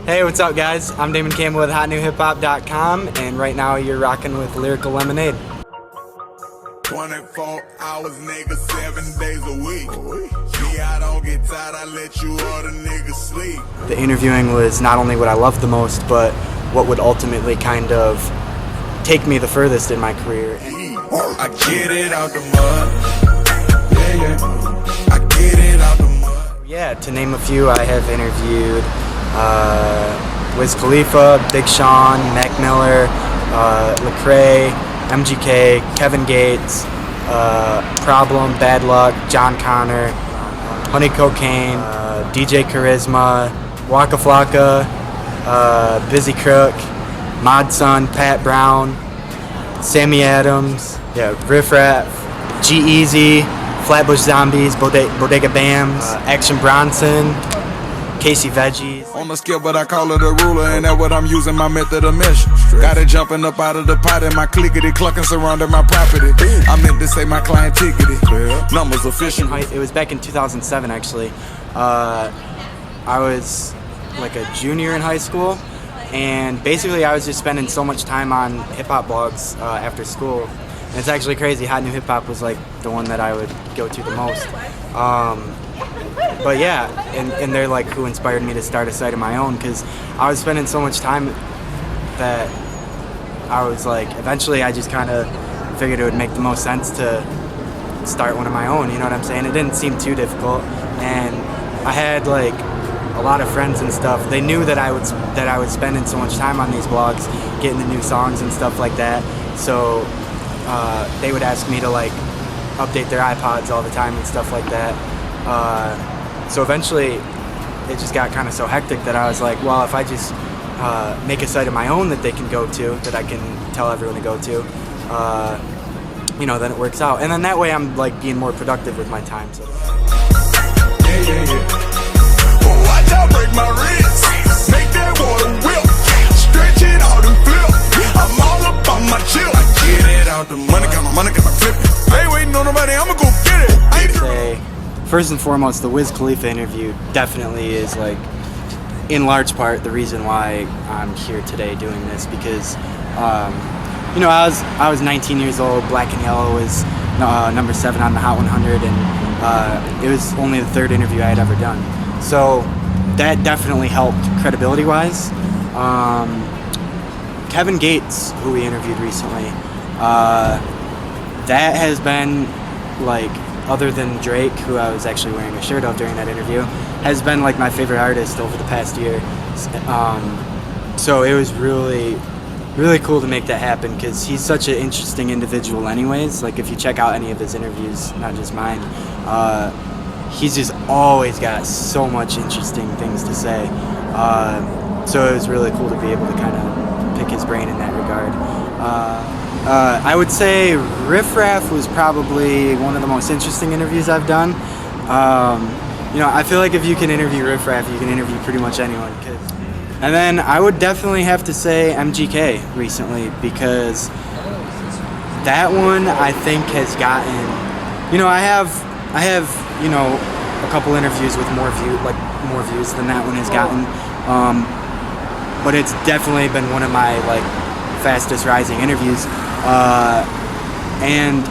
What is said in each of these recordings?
Hey, what's up, guys? I'm Damon Campbell with HotNewHipHop.com, and right now you're rocking with Lyrical Lemonade. 24 hours, nigga, 7 days a week. Me, I don't get tired, I let you other niggas sleep. The interviewing was not only what I loved the most, but what would ultimately kind of take me the furthest in my career. I get it out the mud. Yeah. I get it out the mud. Yeah, to name a few, I have interviewed Wiz Khalifa, Big Sean, Mac Miller, Lecrae, MGK, Kevin Gates, Problem, Bad Luck, John Connor, Honey Cocaine, DJ Charisma, Waka Flocka, Busy Crook, Mod Sun, Pat Brown, Sammy Adams, Riff Raff, G-Eazy, Flatbush Zombies, Bodega Bams, Action Bronson, Casey Veggies. On the scale, but I call it a ruler, and that's what I'm using, my method of measure. Got it jumping up out of the pot, and my clickety clucking surrounding my property. I meant to say my client tickety. Numbers official. It was back in 2007, actually. I was like a junior in high school, and basically I was just spending so much time on hip-hop blogs after school. And it's actually crazy, Hot New Hip Hop was like the one that I would go to the most. But yeah, and they're like who inspired me to start a site of my own, because I was spending so much time that I was like, eventually I just kind of figured it would make the most sense to start one of my own, you know what I'm saying? It didn't seem too difficult, and I had like a lot of friends and stuff. They knew that I was spending so much time on these blogs, getting the new songs and stuff like that, so they would ask me to like update their iPods all the time and stuff like that. So eventually it just got kind of so hectic that I was like, well, if I just make a site of my own that they can go to, that I can tell everyone to go to, then it works out. And then that way I'm like being more productive with my time. So. Watch out, break my wrist. Make that water whip. Stretch it out and flip. I'm all up on my chill. I get it out the money, got my money, got my flip. I ain't waiting on nobody, I'ma go get it. I'd say, first and foremost, the Wiz Khalifa interview definitely is like, in large part, the reason why I'm here today doing this, because, I was 19 years old. Black and Yellow was number 7 on the Hot 100, and it was only the 3rd interview I had ever done. So that definitely helped credibility-wise. Kevin Gates, who we interviewed recently, that has been like, other than Drake, who I was actually wearing a shirt of during that interview, has been like my favorite artist over the past year. So it was really, really cool to make that happen, because he's such an interesting individual anyways. Like if you check out any of his interviews, not just mine, he's just always got so much interesting things to say. So it was really cool to be able to kind of pick his brain in that regard. I would say Riff Raff was probably one of the most interesting interviews I've done. I feel like if you can interview Riff Raff, you can interview pretty much anyone. And then I would definitely have to say MGK recently, because that one I think has gotten, I have a couple interviews with more views than that one has gotten. But it's definitely been one of my like fastest rising interviews, and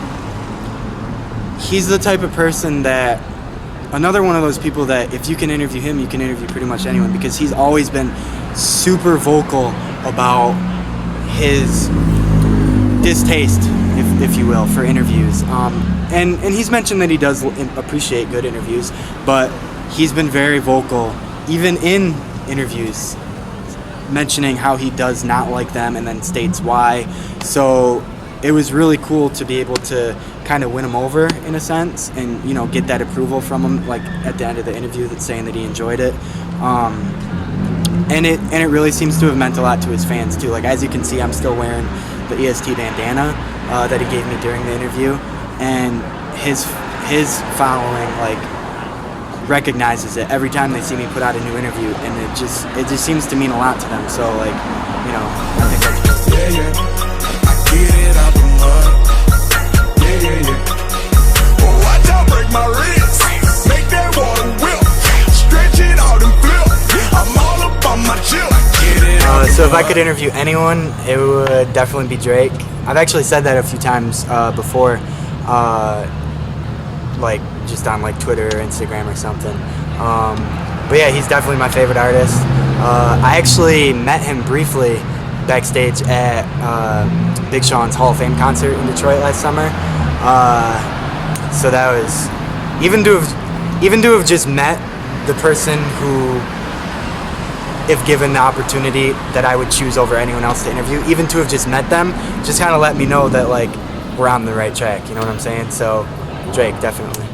he's the type of person that, another one of those people that if you can interview him, you can interview pretty much anyone, because he's always been super vocal about his distaste, if you will, for interviews, and he's mentioned that he does appreciate good interviews, but he's been very vocal even in interviews, mentioning how he does not like them and then states why. So it was really cool to be able to kind of win him over in a sense, and get that approval from him like at the end of the interview, that's saying that he enjoyed it, and it really seems to have meant a lot to his fans too. Like as you can see, I'm still wearing the EST bandana that he gave me during the interview, and his following like recognizes it every time they see me put out a new interview, and it just seems to mean a lot to them. So like, I think that's cool. I get it out the mud. Watch out, break my wrist. Make that water whip. Stretch it out and flip. I'm all up on my chip. Get it out So if I could interview anyone, it would definitely be Drake. I've actually said that a few times before, like just on like Twitter or Instagram or something. But yeah, he's definitely my favorite artist. I actually met him briefly backstage at Big Sean's Hall of Fame concert in Detroit last summer. So that was even to have just met the person who, if given the opportunity, that I would choose over anyone else to interview, even to have just met them, just kind of let me know that like we're on the right track. You know what I'm saying? So Drake, definitely.